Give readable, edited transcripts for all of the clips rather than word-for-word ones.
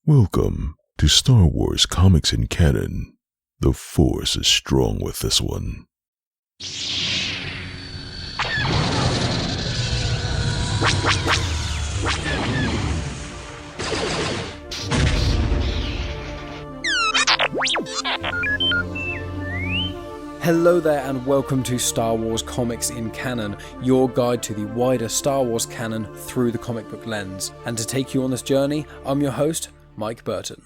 Welcome to Star Wars Comics in Canon. The Force is strong with this one. Hello there and welcome to Star Wars Comics in Canon, your guide to the wider Star Wars canon through the comic book lens. And to take you on this journey, I'm your host, Mike Burton.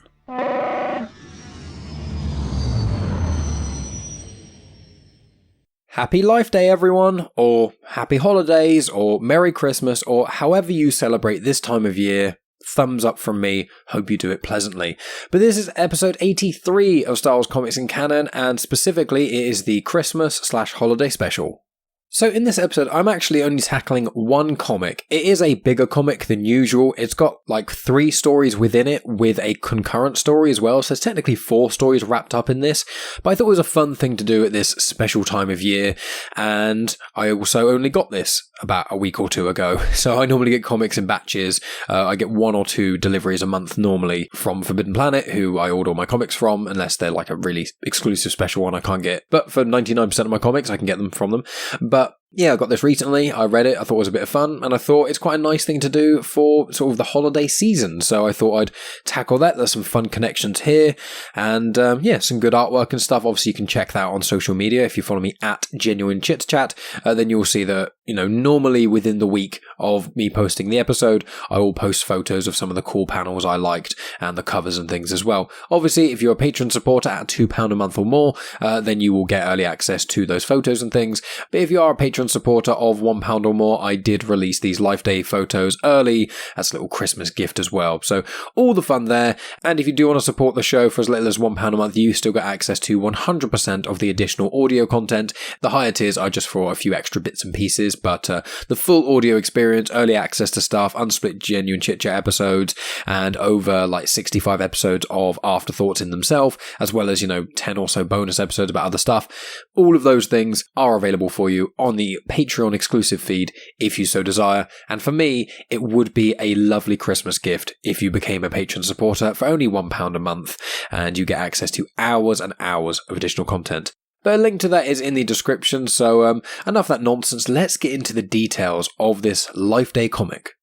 Happy Life Day everyone, or Happy Holidays, or Merry Christmas, or however you celebrate this time of year. Thumbs up from me, hope you do it pleasantly. But this is episode 83 of Star Wars Comics in Canon, and specifically it is the Christmas/holiday special. So in this episode, I'm actually only tackling one comic. It is a bigger comic than usual. It's got like 3 stories within it with a concurrent story as well. So there's technically 4 stories wrapped up in this. But I thought it was a fun thing to do at this special time of year. And I also only got this about a week or 2 ago. So I normally get comics in batches. I get 1 or 2 deliveries a month normally from Forbidden Planet, who I order all my comics from, unless they're like a really exclusive special one I can't get. But for 99% of my comics, I can get them from them. But yeah, I got this recently, I read it, I thought it was a bit of fun, and I thought it's quite a nice thing to do for sort of the holiday season, so I thought I'd tackle that. There's some fun connections here, and some good artwork and stuff. Obviously you can check that out on social media. If you follow me at Genuine Chit-Chat, then you'll see that, normally within the week of me posting the episode, I will post photos of some of the cool panels I liked, and the covers and things as well. Obviously, if you're a patron supporter at £2 a month or more, then you will get early access to those photos and things, but if you are a patron supporter of £1 or more, I did release these Life Day photos early as a little Christmas gift as well. So all the fun there. And if you do want to support the show for as little as £1 a month, you still get access to 100% of the additional audio content. The higher tiers are just for a few extra bits and pieces, but the full audio experience, early access to stuff, unsplit Genuine Chit-Chat episodes, and over like 65 episodes of afterthoughts in themselves, as well as 10 or so bonus episodes about other stuff. All of those things are available for you on the Patreon exclusive feed if you so desire, and for me it would be a lovely Christmas gift if you became a patron supporter for only £1 a month, and you get access to hours and hours of additional content. But a link to that is in the description, so enough of that nonsense, let's get into the details of this Life Day comic.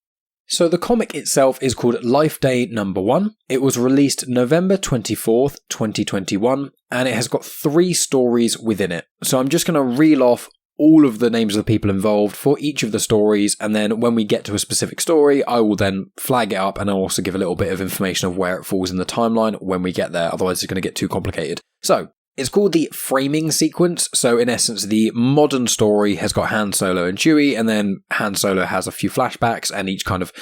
So the comic itself is called Life Day number 1. It was released November 24th, 2021, and it has got 3 stories within it. So I'm just going to reel off all of the names of the people involved for each of the stories, and then when we get to a specific story, I will then flag it up, and I'll also give a little bit of information of where it falls in the timeline when we get there, otherwise it's going to get too complicated. So it's called the framing sequence. So in essence, the modern story has got Han Solo and Chewie, and then Han Solo has a few flashbacks, and each kind of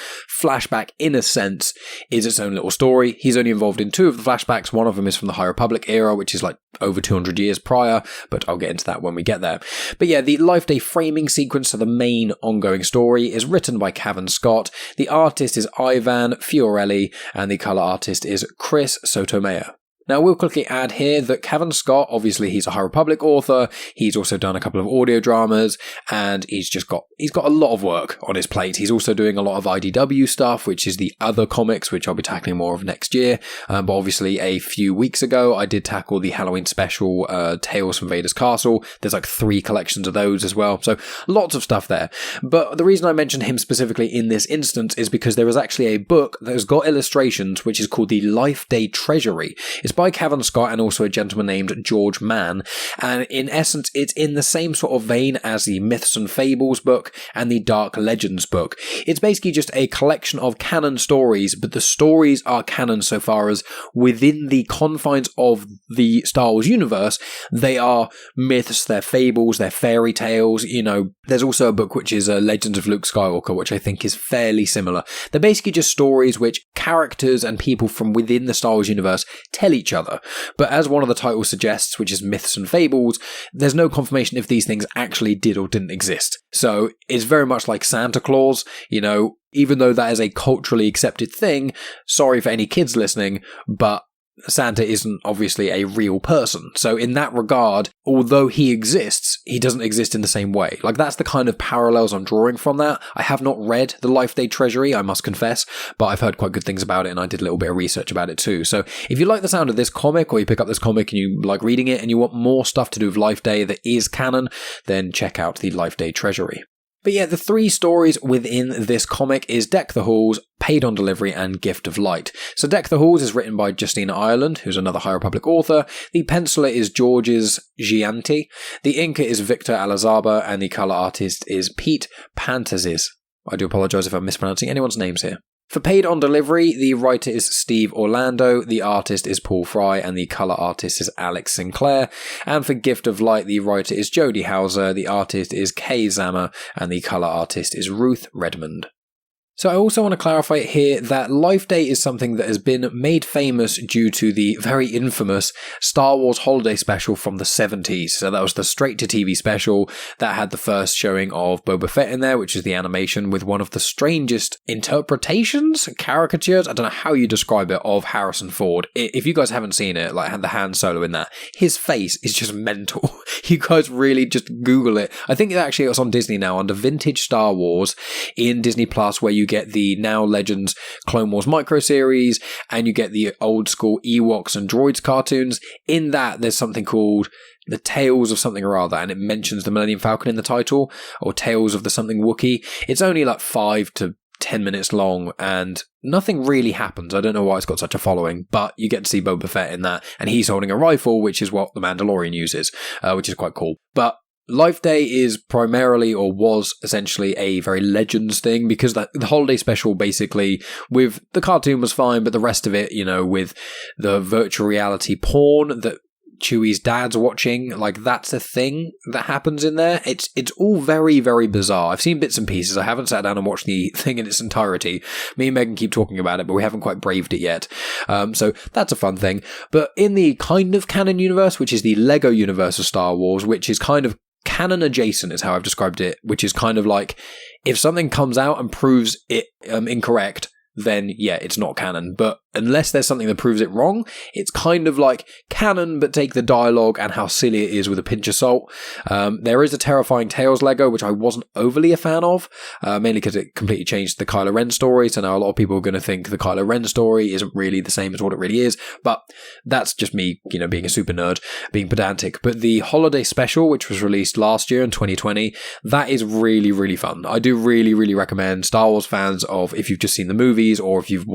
flashback, in a sense, is its own little story. He's only involved in 2 of the flashbacks. One of them is from the High Republic era, which is like over 200 years prior, but I'll get into that when we get there. But yeah, the Life Day framing sequence, so the main ongoing story, is written by Cavan Scott. The artist is Ivan Fiorelli, and the colour artist is Chris Sotomayor. Now, we'll quickly add here that Cavan Scott, obviously he's a High Republic author, he's also done a couple of audio dramas, and he's got a lot of work on his plate. He's also doing a lot of IDW stuff, which is the other comics, which I'll be tackling more of next year. But obviously a few weeks ago, I did tackle the Halloween special, Tales from Vader's Castle. There's like 3 collections of those as well. So lots of stuff there. But the reason I mentioned him specifically in this instance is because there is actually a book that has got illustrations, which is called the Life Day Treasury. It's by Cavan Scott and also a gentleman named Georges Mann, and in essence it's in the same sort of vein as the Myths and Fables book and the Dark Legends book. It's basically just a collection of canon stories, but the stories are canon so far as within the confines of the Star Wars universe, they are myths, they're fables, they're fairy tales. There's also a book which is Legends of Luke Skywalker, which I think is fairly similar. They're basically just stories which characters and people from within the Star Wars universe tell each other. But as one of the titles suggests, which is Myths and Fables, there's no confirmation if these things actually did or didn't exist. So it's very much like Santa Claus, even though that is a culturally accepted thing. Sorry for any kids listening, but Santa isn't obviously a real person. So in that regard, although he exists, he doesn't exist in the same way. Like, that's the kind of parallels I'm drawing from that. I have not read the Life Day Treasury, I must confess, but I've heard quite good things about it, and I did a little bit of research about it too. So if you like the sound of this comic, or you pick up this comic and you like reading it, and you want more stuff to do with Life Day that is canon, then check out the Life Day Treasury. But yeah, the three stories within this comic is Deck the Halls, Paid on Delivery, and Gift of Light. So Deck the Halls is written by Justina Ireland, who's another High Republic author. The penciler is Georges Jeanty. The inker is Victor Olazaba, and the colour artist is Pete Pantazis. I do apologise if I'm mispronouncing anyone's names here. For Paid on Delivery, the writer is Steve Orlando, the artist is Paul Fry, and the colour artist is Alex Sinclair. And for Gift of Light, the writer is Jody Houser, the artist is Kei Zama, and the colour artist is Ruth Redmond. So I also want to clarify here that Life Day is something that has been made famous due to the very infamous Star Wars holiday special from the 70s. So that was the straight-to-TV special that had the first showing of Boba Fett in there, which is the animation with one of the strangest interpretations, caricatures, I don't know how you describe it, of Harrison Ford. If you guys haven't seen it, like the Han Solo in that, his face is just mental. You guys really just Google it. I think actually it's on Disney now, under Vintage Star Wars in Disney Plus, where you get the Now Legends Clone Wars micro series, and you get the old school Ewoks and Droids cartoons. In that, there's something called The Tales of Something or Other, and it mentions the Millennium Falcon in the title, or Tales of the Something Wookiee. It's only like 5 to 10 minutes long, and nothing really happens. I don't know why it's got such a following, but you get to see Boba Fett in that, and he's holding a rifle, which is what the Mandalorian uses, which is quite cool. But Life Day is primarily, or was essentially, a very Legends thing, because the holiday special, basically, with the cartoon was fine, but the rest of it, you know, with the virtual reality porn that Chewie's dad's watching, like, that's a thing that happens in there. It's all very, very bizarre. I've seen bits and pieces. I haven't sat down and watched the thing in its entirety. Me and Megan keep talking about it, but we haven't quite braved it yet. So that's a fun thing. But in the kind of canon universe, which is the Lego universe of Star Wars, which is kind of canon adjacent is how I've described it, which is kind of like, if something comes out and proves it incorrect, then yeah, it's not canon. But unless there's something that proves it wrong, it's kind of like canon, but take the dialogue and how silly it is with a pinch of salt. There is a Terrifying Tales Lego, which I wasn't overly a fan of, mainly because it completely changed the Kylo Ren story, so now a lot of people are going to think the Kylo Ren story isn't really the same as what it really is, but that's just me, you know, being a super nerd, being pedantic. But the holiday special, which was released last year in 2020, that is really, really fun. I do really, really recommend Star Wars fans of, if you've just seen the movies, or if you've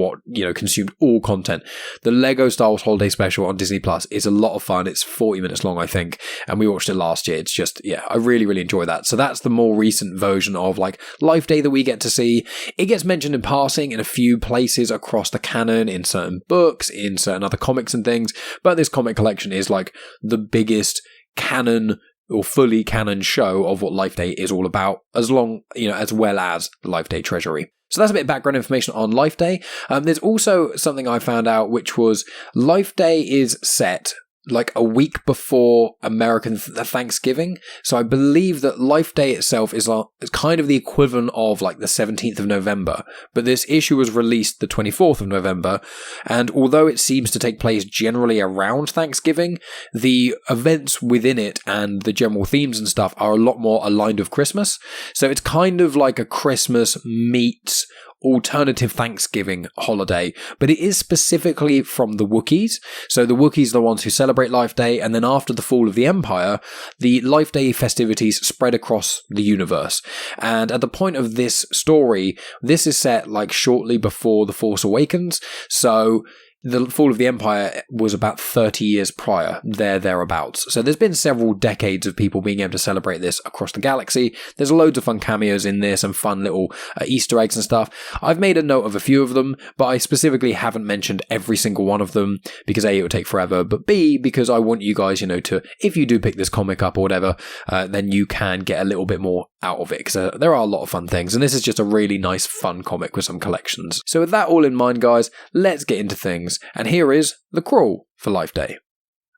consumed all content, the Lego Star Wars Holiday Special on Disney Plus is a lot of fun. It's 40 minutes long, I think, and we watched it last year. It's just, yeah, I really, really enjoy that. So that's the more recent version of like Life Day that we get to see. It gets mentioned in passing in a few places across the canon, in certain books, in certain other comics and things, but this comic collection is like the biggest canon or fully canon show of what Life Day is all about, as well as the Life Day Treasury. So that's a bit of background information on Life Day. There's also something I found out, which was Life Day is set like a week before American Thanksgiving. So I believe that Life Day itself is kind of the equivalent of like the 17th of November. But this issue was released the 24th of November. And although it seems to take place generally around Thanksgiving, the events within it and the general themes and stuff are a lot more aligned with Christmas. So it's kind of like a Christmas meets alternative Thanksgiving holiday, but it is specifically from the Wookiees. So the Wookiees are the ones who celebrate Life Day, and then after the fall of the Empire, the Life Day festivities spread across the universe. And at the point of this story, this is set like shortly before The Force Awakens, so the fall of the Empire was about 30 years prior, thereabouts. So there's been several decades of people being able to celebrate this across the galaxy. There's loads of fun cameos in this and fun little Easter eggs and stuff. I've made a note of a few of them, but I specifically haven't mentioned every single one of them because A, it would take forever, but B, because I want you guys, to, if you do pick this comic up or whatever, then you can get a little bit more out of it, because there are a lot of fun things, and this is just a really nice, fun comic with some collections. So with that all in mind, guys, let's get into things. And here is the crawl for Life Day.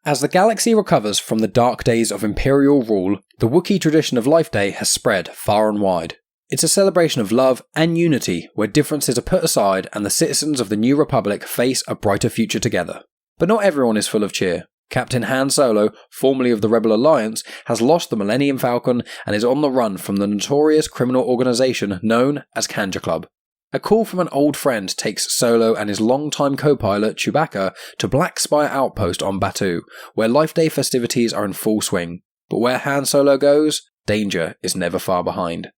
As the galaxy recovers from the dark days of Imperial rule, the Wookiee tradition of Life Day has spread far and wide. It's a celebration of love and unity where differences are put aside and the citizens of the New Republic face a brighter future together. But not everyone is full of cheer. Captain Han Solo, formerly of the Rebel Alliance, has lost the Millennium Falcon and is on the run from the notorious criminal organisation known as Kanja Club. A call from an old friend takes Solo and his longtime co-pilot Chewbacca to Black Spire Outpost on Batuu, where Life Day festivities are in full swing. But where Han Solo goes, danger is never far behind.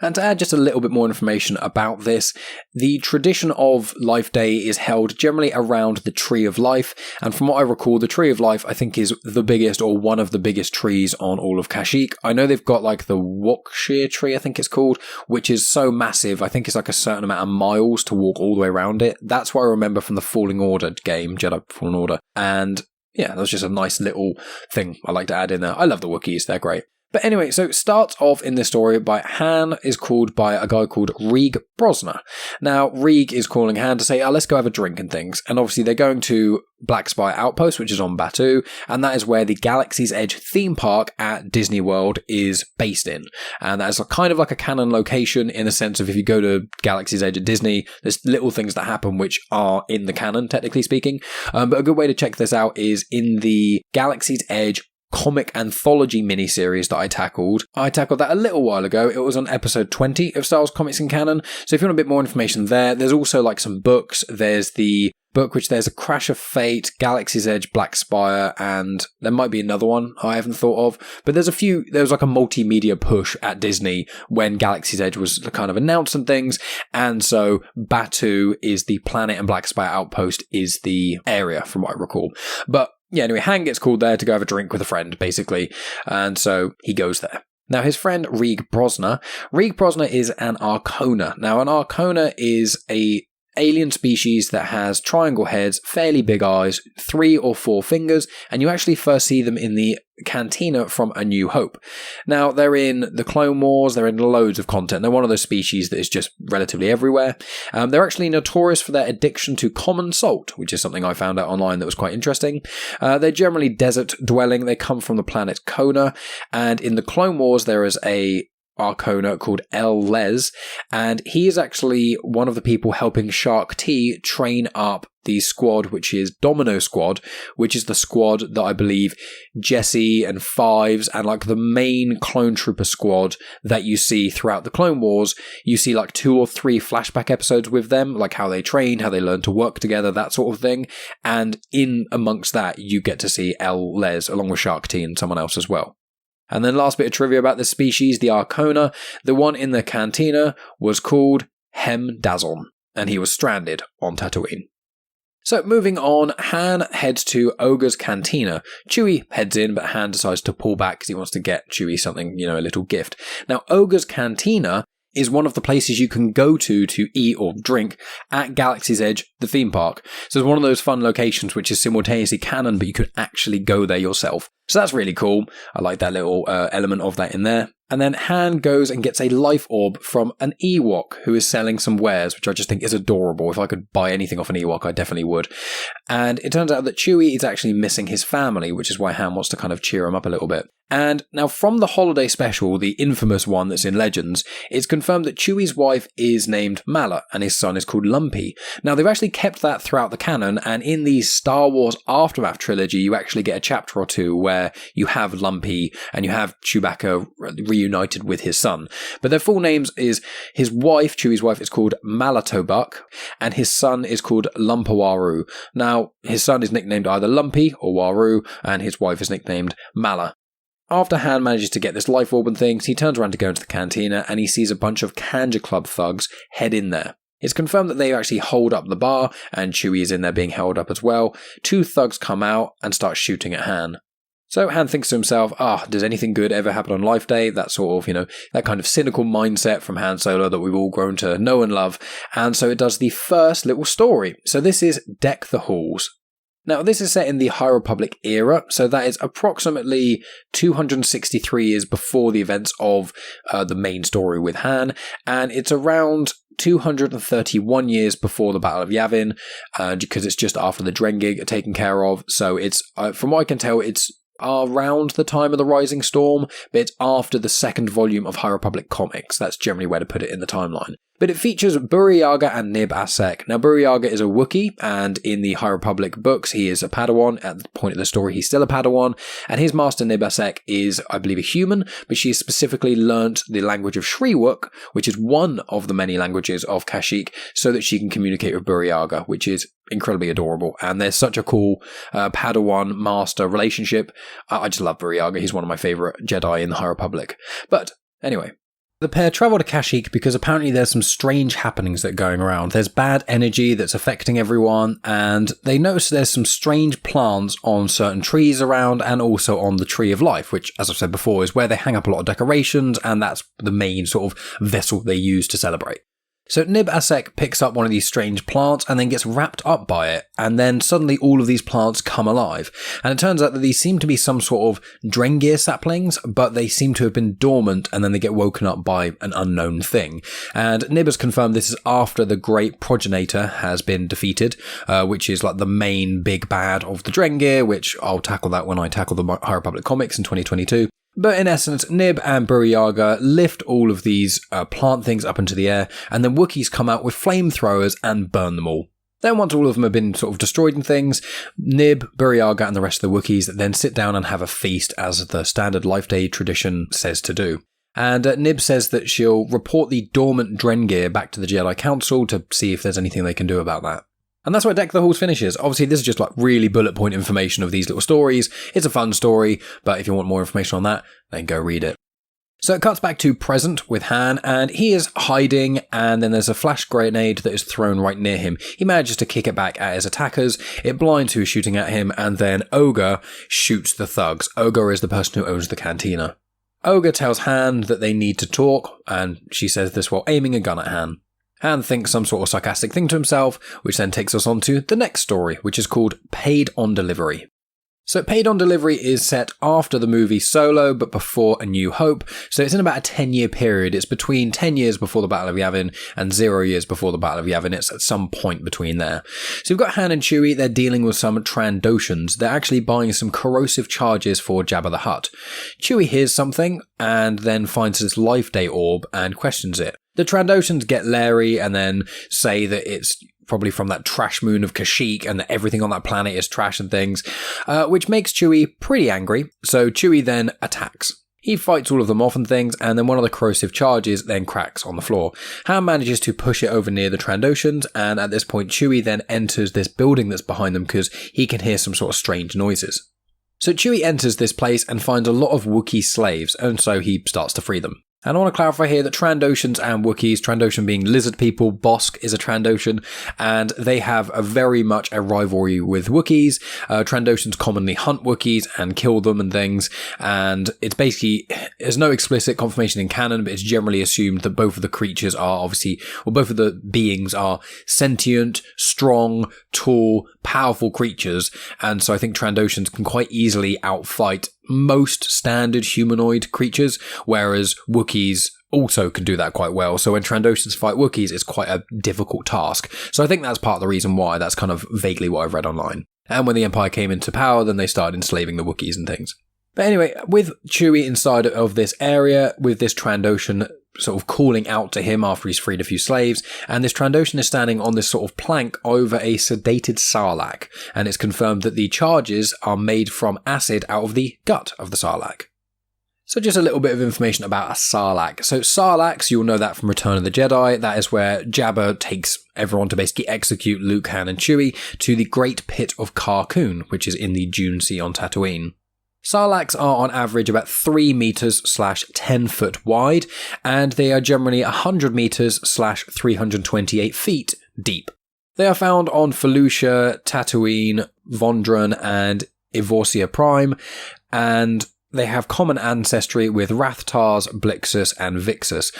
And to add just a little bit more information about this, the tradition of Life Day is held generally around the Tree of Life, and from what I recall, the Tree of Life I think is the biggest or one of the biggest trees on all of Kashyyyk. I know they've got like the Wokshir tree, I think it's called, which is so massive, I think it's like a certain amount of miles to walk all the way around it. That's what I remember from the Fallen Order game, Jedi Fallen Order, and yeah, that was just a nice little thing I like to add in there. I love the Wookiees, they're great. But anyway, so it starts off in this story by Han is called by a guy called Reeg Brosner. Now, Reeg is calling Han to say, let's go have a drink and things. And obviously they're going to Black Spire Outpost, which is on Batuu, and that is where the Galaxy's Edge theme park at Disney World is based in. And that is kind of like a canon location in the sense of if you go to Galaxy's Edge at Disney, there's little things that happen which are in the canon, technically speaking. But a good way to check this out is in the Galaxy's Edge comic anthology miniseries that I tackled. I tackled that a little while ago. It was on episode 20 of Star Wars Comics in Canon. So if you want a bit more information there's also like some books. There's the book which there's a Crash of Fate, Galaxy's Edge, Black Spire, and there might be another one I haven't thought of. But there was like a multimedia push at Disney when Galaxy's Edge was kind of announced and things. And so Batuu is the planet and Black Spire Outpost is the area from what I recall. But yeah, anyway, Han gets called there to go have a drink with a friend, basically, and so he goes there. Now, his friend Reeg Brosner is an Arcona. Now, an Arcona is a alien species that has triangle heads, fairly big eyes, 3 or 4 fingers, and you actually first see them in the Cantina from A New Hope. Now, they're in the Clone Wars, they're in loads of content. They're one of those species that is just relatively everywhere. They're actually notorious for their addiction to common salt, which is something I found out online that was quite interesting. They're generally desert dwelling. They come from the planet Kona, and in the Clone Wars, there is a Arcona called El-Lez, and he is actually one of the people helping Shark T train up the squad, which is Domino Squad, which is the squad that I believe Jesse and Fives and like the main clone trooper squad that you see throughout the Clone Wars. You see like 2 or 3 flashback episodes with them, like how they train, how they learn to work together, that sort of thing. And in amongst that, you get to see El-Lez along with Shark T and someone else as well. And then last bit of trivia about this species, the Arcona, the one in the Cantina was called Hem Dazon, and he was stranded on Tatooine. So moving on, Han heads to Ogre's Cantina. Chewie heads in, but Han decides to pull back because he wants to get Chewie something, a little gift. Now, Ogre's Cantina is one of the places you can go to eat or drink at Galaxy's Edge, the theme park. So it's one of those fun locations which is simultaneously canon, but you could actually go there yourself. So that's really cool. I like that little element of that in there. And then Han goes and gets a life orb from an Ewok who is selling some wares, which I just think is adorable. If I could buy anything off an Ewok, I definitely would. And it turns out that Chewie is actually missing his family, which is why Han wants to kind of cheer him up a little bit. And now from the holiday special, the infamous one that's in Legends, it's confirmed that Chewie's wife is named Malla and his son is called Lumpy. Now they've actually kept that throughout the canon, and in the Star Wars Aftermath trilogy, you actually get a chapter or two where you have Lumpy and you have Chewbacca reunited with his son. But their full names is his wife, Chewie's wife, is called Malatobuk, and his son is called Lumpawaru. Now, his son is nicknamed either Lumpy or Waru, and his wife is nicknamed Malla. After Han manages to get this life orb and things, he turns around to go into the cantina and he sees a bunch of Kanja Club thugs head in there. It's confirmed that they actually hold up the bar, and Chewie is in there being held up as well. 2 thugs come out and start shooting at Han. So Han thinks to himself, does anything good ever happen on Life Day? That sort of, that kind of cynical mindset from Han Solo that we've all grown to know and love. And so it does the first little story. So this is Deck the Halls. Now, this is set in the High Republic era, so that is approximately 263 years before the events of the main story with Han, and it's around 231 years before the Battle of Yavin, because it's just after the Drengig are taken care of, so it's, from what I can tell, it's around the time of the Rising Storm, but it's after the second volume of High Republic comics. That's generally where to put it in the timeline. But it features Burryaga and Nib Assek. Now, Burryaga is a Wookiee, and in the High Republic books, he is a Padawan. At the point of the story, he's still a Padawan, and his master Nib Assek is, I believe, a human, but she has specifically learnt the language of Shriwook, which is one of the many languages of Kashyyyk, so that she can communicate with Burryaga, which is incredibly adorable. And there's such a cool Padawan-master relationship. I just love Burryaga. He's one of my favourite Jedi in the High Republic. But anyway, the pair travel to Kashyyyk because apparently there's some strange happenings that are going around. There's bad energy that's affecting everyone, and they notice there's some strange plants on certain trees around, and also on the Tree of Life, which, as I've said before, is where they hang up a lot of decorations, and that's the main sort of vessel they use to celebrate. So Nib Assek picks up one of these strange plants and then gets wrapped up by it, and then suddenly all of these plants come alive. And it turns out that these seem to be some sort of Drengir saplings, but they seem to have been dormant, and then they get woken up by an unknown thing. And Nib has confirmed this is after the Great Progenitor has been defeated, which is like the main big bad of the Drengir, which I'll tackle that when I tackle the High Republic comics in 2022. But in essence, Nib and Burryaga lift all of these plant things up into the air, and then Wookiees come out with flamethrowers and burn them all. Then once all of them have been sort of destroyed and things, Nib, Burryaga and the rest of the Wookiees then sit down and have a feast, as the standard Life Day tradition says to do. And Nib says that she'll report the dormant Drengir back to the Jedi Council to see if there's anything they can do about that. And that's where Deck the Halls finishes. Obviously, this is just like really bullet point information of these little stories. It's a fun story, but if you want more information on that, then go read it. So it cuts back to present with Han, and he is hiding, and then there's a flash grenade that is thrown right near him. He manages to kick it back at his attackers. It blinds who's shooting at him, and then Ogre shoots the thugs. Ogre is the person who owns the cantina. Ogre tells Han that they need to talk, and she says this while aiming a gun at Han. Han thinks some sort of sarcastic thing to himself, which then takes us on to the next story, which is called Paid on Delivery. So Paid on Delivery is set after the movie Solo, but before A New Hope. So it's in about a 10-year period. It's between 10 years before the Battle of Yavin and 0 years before the Battle of Yavin. It's at some point between there. So we've got Han and Chewie. They're dealing with some Trandoshans. They're actually buying some corrosive charges for Jabba the Hutt. Chewie hears something and then finds this Life Day orb and questions it. The Trandoshans get leery and then say that it's probably from that trash moon of Kashyyyk and that everything on that planet is trash and things, which makes Chewie pretty angry. So Chewie then attacks. He fights all of them off and things, and then one of the corrosive charges then cracks on the floor. Han manages to push it over near the Trandoshans, and at this point Chewie then enters this building that's behind them because he can hear some sort of strange noises. So Chewie enters this place and finds a lot of Wookiee slaves, and so he starts to free them. And I want to clarify here that Trandoshans and Wookiees, Trandoshan being lizard people, Bosk is a Trandoshan, and they have very much a rivalry with Wookiees. Trandoshans commonly hunt Wookiees and kill them and things, and it's basically, there's no explicit confirmation in canon, but it's generally assumed that both of the creatures are obviously, or both of the beings are sentient, strong, tall, powerful creatures, and so I think Trandoshans can quite easily outfight most standard humanoid creatures, whereas Wookiees also can do that quite well. So when Trandoshans fight Wookiees, it's quite a difficult task. So I think that's part of the reason why. That's kind of vaguely what I've read online. And when the Empire came into power, then they started enslaving the Wookiees and things. But anyway, with Chewie inside of this area, with this Trandoshan sort of calling out to him after he's freed a few slaves, and this Trandoshan is standing on this sort of plank over a sedated Sarlacc, and it's confirmed that the charges are made from acid out of the gut of the Sarlacc. So just a little bit of information about a Sarlacc. So Sarlaccs, you'll know that from Return of the Jedi. That is where Jabba takes everyone to basically execute Luke, Han and Chewie to the Great Pit of Carkoon, which is in the Dune Sea on Tatooine. Sarlaccs are on average about 3 meters/10 foot wide, and they are generally 100 meters/328 feet deep. They are found on Felucia, Tatooine, Vondran, and Evorcia Prime, and they have common ancestry with Rathtars, Blixus, and Vixus.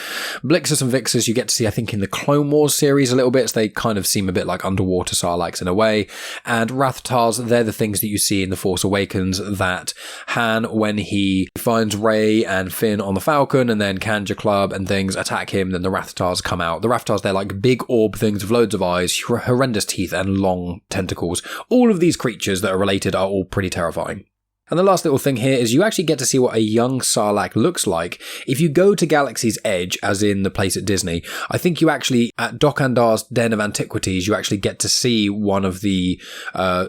Blixus and Vixus you get to see, I think, in the Clone Wars series a little bit, so they kind of seem a bit like underwater Sarlaccs in a way. And Rathtars, they're the things that you see in The Force Awakens that Han, when he finds Rey and Finn on the Falcon, and then Kanja Club and things attack him, then the Rathtars come out. The Rathtars, they're like big orb things with loads of eyes, horrendous teeth, and long tentacles. All of these creatures that are related are all pretty terrifying. And the last little thing here is you actually get to see what a young Sarlacc looks like. If you go to Galaxy's Edge, as in the place at Disney, I think you actually, at Dokandar's Den of Antiquities, you actually get to see one of the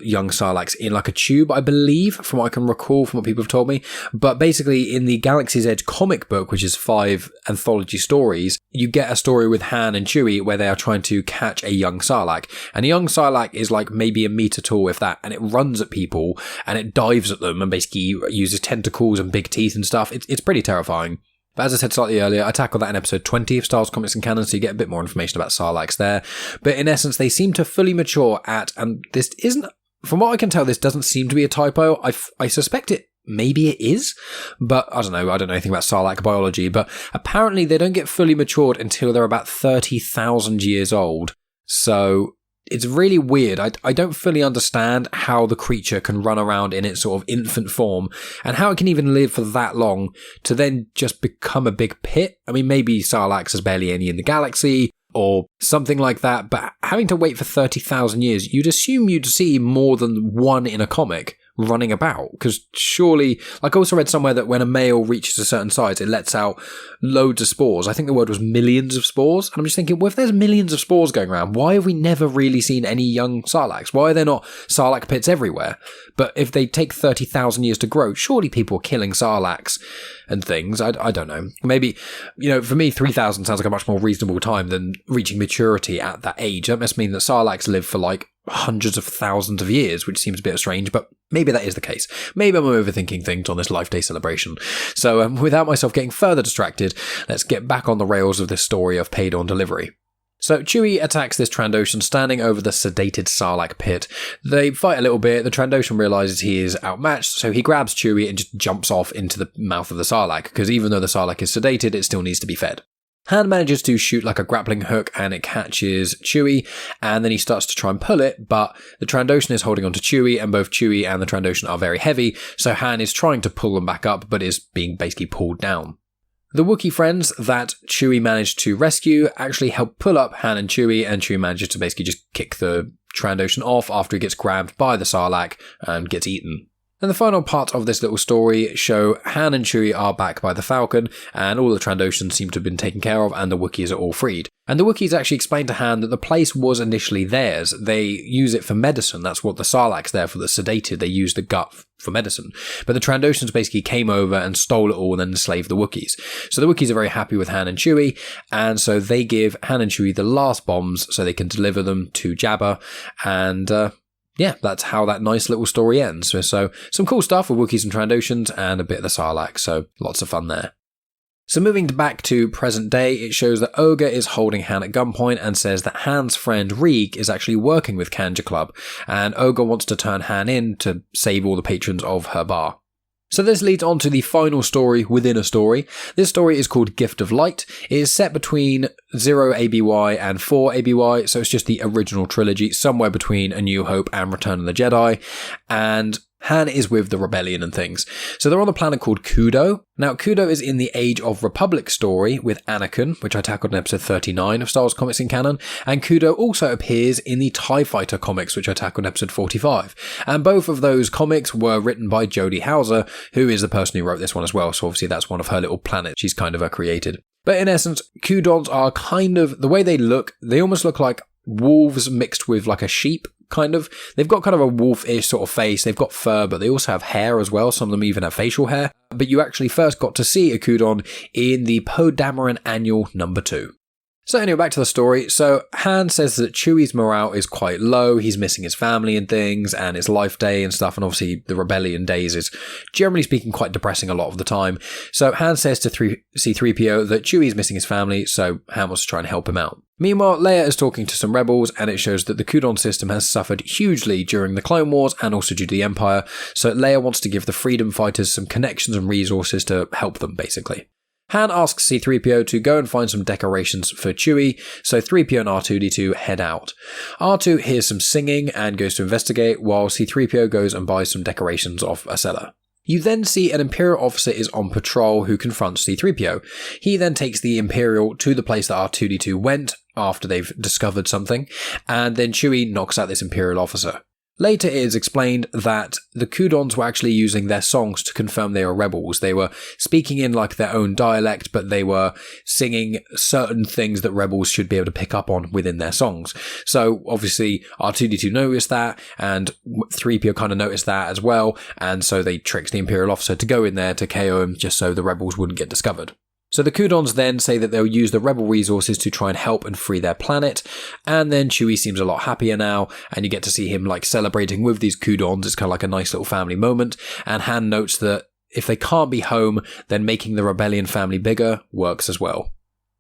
young Sarlaccs in like a tube, I believe, from what I can recall from what people have told me. But basically, in the Galaxy's Edge comic book, which is 5 anthology stories, you get a story with Han and Chewie where they are trying to catch a young Sarlacc. And a young Sarlacc is like maybe a meter tall, if that, and it runs at people and it dives at them and basically uses tentacles and big teeth and stuff. It's pretty terrifying. But as I said slightly earlier, I tackled that in episode 20 of Star Wars Comics and Canon, so you get a bit more information about Sarlaccs there. But in essence, they seem to fully mature at, and this isn't, from what I can tell, this doesn't seem to be a typo. I suspect maybe it is, but I don't know anything about Sarlacc biology, but apparently they don't get fully matured until they're about 30,000 years old. So it's really weird. I don't fully understand how the creature can run around in its sort of infant form and how it can even live for that long to then just become a big pit. I mean, maybe Sarlaccs has barely any in the galaxy or something like that, but having to wait for 30,000 years, you'd assume you'd see more than one in a comic running about, because surely, like I also read somewhere that when a male reaches a certain size, it lets out loads of spores. I think the word was millions of spores, and I'm just thinking, well, if there's millions of spores going around, why have we never really seen any young Sarlaccs? Why are there not Sarlacc pits everywhere? But if they take 30,000 years to grow, surely people are killing Sarlaccs and things. I don't know. Maybe, for me, 3,000 sounds like a much more reasonable time than reaching maturity at that age. That must mean that Sarlaccs live for like hundreds of thousands of years, which seems a bit strange, but maybe that is the case. Maybe I'm overthinking things on this Life Day celebration. So without myself getting further distracted, let's get back on the rails of this story of paid on delivery. So Chewie attacks this Trandoshan standing over the sedated Sarlacc pit. They fight a little bit. The Trandoshan realizes he is outmatched, so he grabs Chewie and just jumps off into the mouth of the Sarlacc, because even though the Sarlacc is sedated, it still needs to be fed. Han manages to shoot like a grappling hook and it catches Chewie, and then he starts to try and pull it, but the Trandoshan is holding onto Chewie, and both Chewie and the Trandoshan are very heavy, so Han is trying to pull them back up, but is being basically pulled down. The Wookiee friends that Chewie managed to rescue actually help pull up Han and Chewie manages to basically just kick the Trandoshan off after he gets grabbed by the Sarlacc and gets eaten. And the final part of this little story show Han and Chewie are back by the Falcon, and all the Trandoshans seem to have been taken care of, and the Wookiees are all freed. And the Wookiees actually explain to Han that the place was initially theirs. They use it for medicine. That's what the Sarlacc's there for, the sedated. They use the gut for medicine. But the Trandoshans basically came over and stole it all and then enslaved the Wookiees. So the Wookiees are very happy with Han and Chewie, and so they give Han and Chewie the last bombs so they can deliver them to Jabba, and yeah, that's how that nice little story ends. So some cool stuff with Wookiees and Trandoshans and a bit of the Sarlacc, so lots of fun there. So moving back to present day, it shows that Oga is holding Han at gunpoint and says that Han's friend Reek is actually working with Kanja Club, and Oga wants to turn Han in to save all the patrons of her bar. So this leads on to the final story within a story. This story is called Gift of Light. It is set between 0 ABY and 4 ABY, so it's just the original trilogy, somewhere between A New Hope and Return of the Jedi, and Han is with the rebellion and things. So they're on a planet called Kudo. Now, Kudo is in the Age of Republic story with Anakin, which I tackled in episode 39 of Star Wars Comics in Canon, and Kudo also appears in the TIE Fighter comics, which I tackled in episode 45. And both of those comics were written by Jody Houser, who is the person who wrote this one as well, so obviously that's one of her little planets she's kind of created. But in essence, Kudons are kind of, the way they look, they almost look like wolves mixed with like a sheep, kind of. They've got kind of a wolf-ish sort of face. They've got fur, but they also have hair as well. Some of them even have facial hair. But you actually first got to see a Kudon in the Poe Dameron Annual number 2. So anyway, back to the story. So Han says that Chewie's morale is quite low. He's missing his family and things, and it's Life Day and stuff. And obviously the Rebellion days is, generally speaking, quite depressing a lot of the time. So Han says to C-3PO that Chewie's missing his family, so Han wants to try and help him out. Meanwhile, Leia is talking to some rebels, and it shows that the Kudon system has suffered hugely during the Clone Wars and also due to the Empire. So Leia wants to give the Freedom Fighters some connections and resources to help them, basically. Han asks C-3PO to go and find some decorations for Chewie, so 3PO and R2-D2 head out. R2 hears some singing and goes to investigate, while C-3PO goes and buys some decorations off a seller. You then see an Imperial officer is on patrol who confronts C-3PO. He then takes the Imperial to the place that R2-D2 went after they've discovered something, and then Chewie knocks out this Imperial officer. Later it is explained that the Kudons were actually using their songs to confirm they were rebels. They were speaking in like their own dialect, but they were singing certain things that rebels should be able to pick up on within their songs. So obviously R2-D2 noticed that, and 3PO kind of noticed that as well, and so they tricked the Imperial officer to go in there to KO him just so the rebels wouldn't get discovered. So the Kudons then say that they'll use the rebel resources to try and help and free their planet, and then Chewie seems a lot happier now, and you get to see him like celebrating with these Kudons. It's kind of like a nice little family moment, and Han notes that if they can't be home, then making the rebellion family bigger works as well.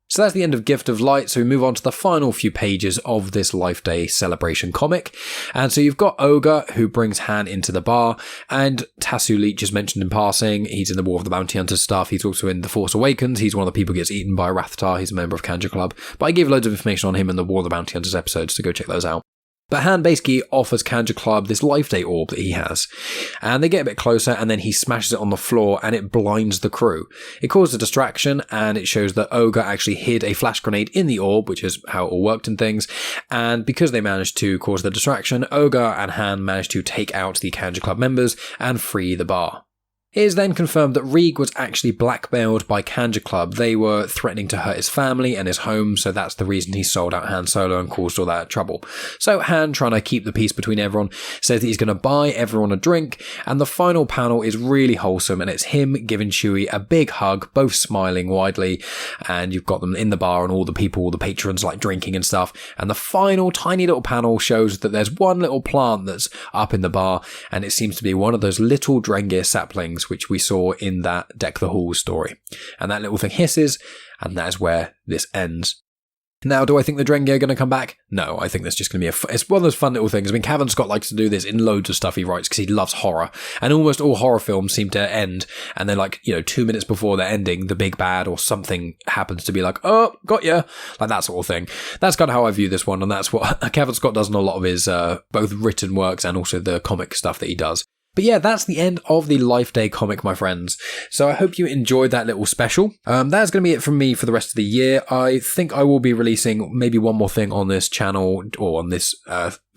So that's the end of Gift of Light, so we move on to the final few pages of this Life Day celebration comic. And so you've got Ogre, who brings Han into the bar, and Tasu Leech is mentioned in passing. He's in the War of the Bounty Hunters stuff, he's also in The Force Awakens, he's one of the people who gets eaten by Rathtar, he's a member of Kanja Club. But I gave loads of information on him in the War of the Bounty Hunters episodes, so go check those out. But Han basically offers Kanja Club this Life Day orb that he has, and they get a bit closer and then he smashes it on the floor and it blinds the crew. It causes a distraction and it shows that Ogre actually hid a flash grenade in the orb, which is how it all worked and things, and because they managed to cause the distraction, Ogre and Han managed to take out the Kanja Club members and free the bar. It is then confirmed that Reeg was actually blackmailed by Kanja Club. They were threatening to hurt his family and his home, so that's the reason he sold out Han Solo and caused all that trouble. So Han, trying to keep the peace between everyone, says that he's going to buy everyone a drink, and the final panel is really wholesome, and it's him giving Chewie a big hug, both smiling widely, and you've got them in the bar and all the people, all the patrons like drinking and stuff, and the final tiny little panel shows that there's one little plant that's up in the bar, and it seems to be one of those little Drengir saplings which we saw in that Deck the Halls story. And that little thing hisses, and that is where this ends. Now, do I think the Drengir are going to come back? No, I think that's just going to be it's one of those fun little things. I mean, Cavan Scott likes to do this in loads of stuff he writes because he loves horror. And almost all horror films seem to end, and they're like, 2 minutes before they're ending, the big bad or something happens to be like, oh, got ya. Like that sort of thing. That's kind of how I view this one, and that's what Cavan Scott does in a lot of his both written works and also the comic stuff that he does. But yeah, that's the end of the Life Day comic, my friends. So I hope you enjoyed that little special. That's going to be it from me for the rest of the year. I think I will be releasing maybe one more thing on this channel or on this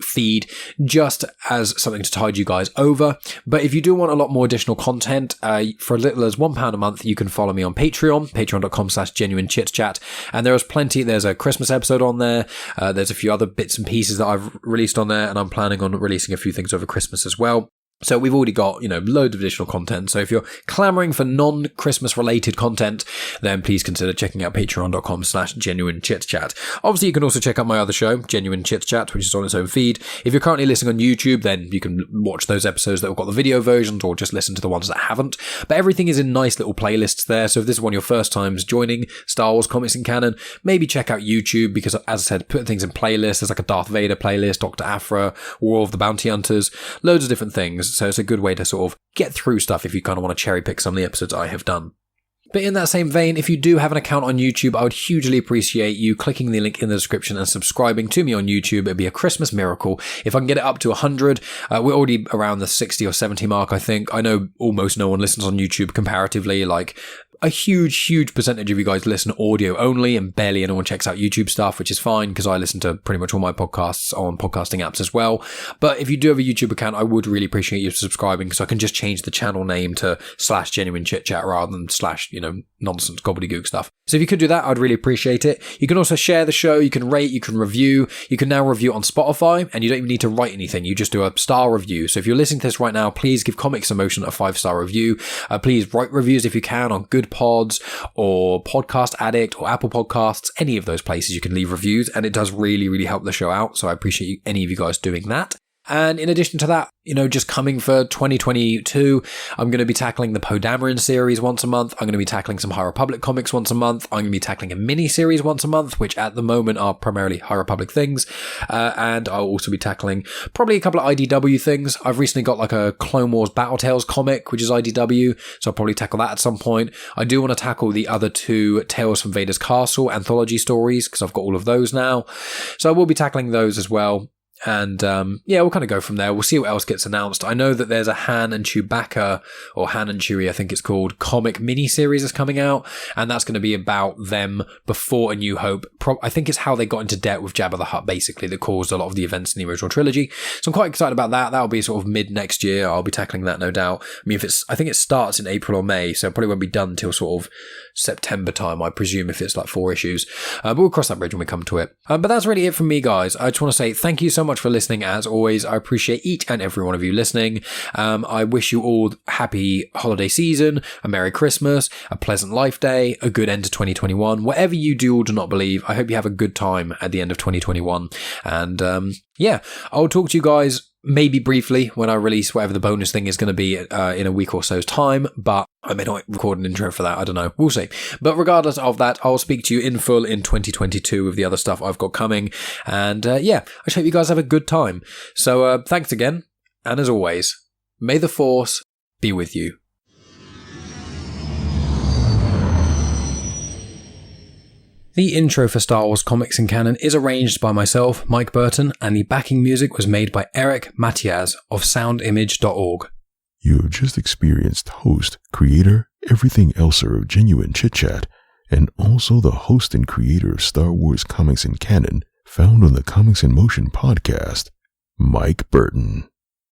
feed, just as something to tide you guys over. But if you do want a lot more additional content, for as little as £1 a month, you can follow me on Patreon, patreon.com/genuine Chit-Chat. And there is plenty. There's a Christmas episode on there. There's a few other bits and pieces that I've released on there, and I'm planning on releasing a few things over Christmas as well. So we've already got, loads of additional content. So if you're clamoring for non-Christmas related content, then please consider checking out patreon.com/genuine Chit-Chat. Obviously, you can also check out my other show, Genuine Chit-Chat, which is on its own feed. If you're currently listening on YouTube, then you can watch those episodes that have got the video versions or just listen to the ones that haven't. But everything is in nice little playlists there. So if this is one of your first times joining Star Wars Comics and Canon, maybe check out YouTube because, as I said, putting things in playlists. There's like a Darth Vader playlist, Dr. Aphra, War of the Bounty Hunters, loads of different things. So it's a good way to sort of get through stuff if you kind of want to cherry pick some of the episodes I have done. But in that same vein, if you do have an account on YouTube, I would hugely appreciate you clicking the link in the description and subscribing to me on YouTube. It'd be a Christmas miracle. If I can get it up to 100, we're already around the 60 or 70 mark, I think. I know almost no one listens on YouTube comparatively, like a huge percentage of you guys listen audio only and barely anyone checks out YouTube stuff, which is fine because I listen to pretty much all my podcasts on podcasting apps as well. But if you do have a YouTube account, I would really appreciate you subscribing because I can just change the channel name to /genuine Chit-Chat rather than / nonsense gobbledygook stuff. So if you could do that, I'd really appreciate it. You can also share the show, you can rate, you can review. You can now review on Spotify and you don't even need to write anything. You just do a star review. So if you're listening to this right now, please give Comics in Motion a 5-star review. Please write reviews if you can on Good Pods or Podcast Addict or Apple Podcasts, any of those places you can leave reviews, and it does really help the show out. So I appreciate any of you guys doing that. And in addition to that, just coming for 2022, I'm going to be tackling the Poe Dameron series once a month. I'm going to be tackling some High Republic comics once a month. I'm going to be tackling a mini-series once a month, which at the moment are primarily High Republic things. And I'll also be tackling probably a couple of IDW things. I've recently got like a Clone Wars Battle comic, which is IDW, so I'll probably tackle that at some point. I do want to tackle the other 2 Tales from Vader's Castle anthology stories, because I've got all of those now. So I will be tackling those as well. And we'll kind of go from there. We'll see what else gets announced. I know that there's a Han and Chewbacca, or Han and Chewie, I think it's called, comic mini-series that's coming out, and that's going to be about them before A New Hope. I think it's how they got into debt with Jabba the Hutt, basically, that caused a lot of the events in the original trilogy. So I'm quite excited about that. That'll be sort of mid next year. I'll be tackling that, no doubt. I mean, I think it starts in April or May, so it probably won't be done till sort of September time, I presume, if it's like 4 issues. But we'll cross that bridge when we come to it. But that's really it from me, guys. I just want to say thank you so much for listening. As always, I appreciate each and every one of you listening. I wish you all happy holiday season, a Merry Christmas, a pleasant Life Day, a good end to 2021. Whatever you do or do not believe, I hope you have a good time at the end of 2021. And I'll talk to you guys maybe briefly when I release whatever the bonus thing is going to be in a week or so's time, but I may not record an intro for that. I don't know. We'll see. But regardless of that, I'll speak to you in full in 2022 with the other stuff I've got coming. And I just hope you guys have a good time. So thanks again. And as always, may the Force be with you. The intro for Star Wars Comics and Canon is arranged by myself, Mike Burton, and the backing music was made by Eric Matias of soundimage.org. You have just experienced host, creator, everything elser of Genuine Chit-Chat, and also the host and creator of Star Wars Comics and Canon, found on the Comics in Motion podcast, Mike Burton.